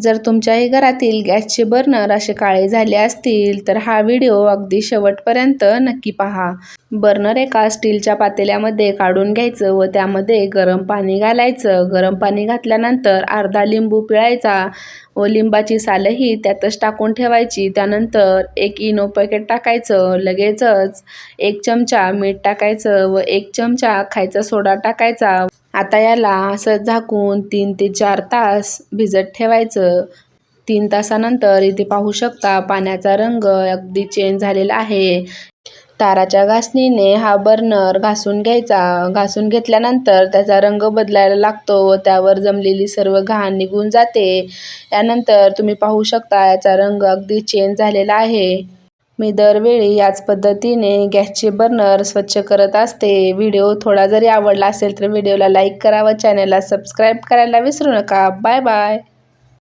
जर तुमच्याही घरातील गॅसचे बर्नर असे काळे झाले असतील तर हा व्हिडिओ अगदी शेवटपर्यंत नक्की पहा। बर्नर एका स्टीलच्या पातेल्यामध्ये काढून घ्यायचं व त्यामध्ये गरम पाणी घालायचं। गरम पाणी घातल्यानंतर अर्धा लिंबू पिळायचा व लिंबाची सालही त्यातच टाकून ठेवायची। त्यानंतर 1 इनो पॅकेट टाकायचं, लगेचच 1 चमचा मीठ टाकायचं व 1 चमचा खायचा सोडा टाकायचा। आता याला असं झाकून 3 ते 4 तास भिजत ठेवायचं। 3 तासानंतर इथे पाहू शकता पाण्याचा रंग अगदी चेंज झालेला आहे। ताराच्या घासणीने हा बर्नर घासून घ्यायचा। घासून घेतल्यानंतर त्याचा रंग बदलायला लागतो व त्यावर जमलेली सर्व घाण निघून जाते। यानंतर तुम्ही पाहू शकता याचा रंग अगदी चेंज झालेला आहे। मी दरवेळी याच पद्धतीने गॅसचे बर्नर स्वच्छ करत असते। व्हिडिओ थोडा जरी आवडला असेल तर व्हिडिओला लाईक करा व चॅनलला सबस्क्राईब करायला विसरू नका। Bye bye.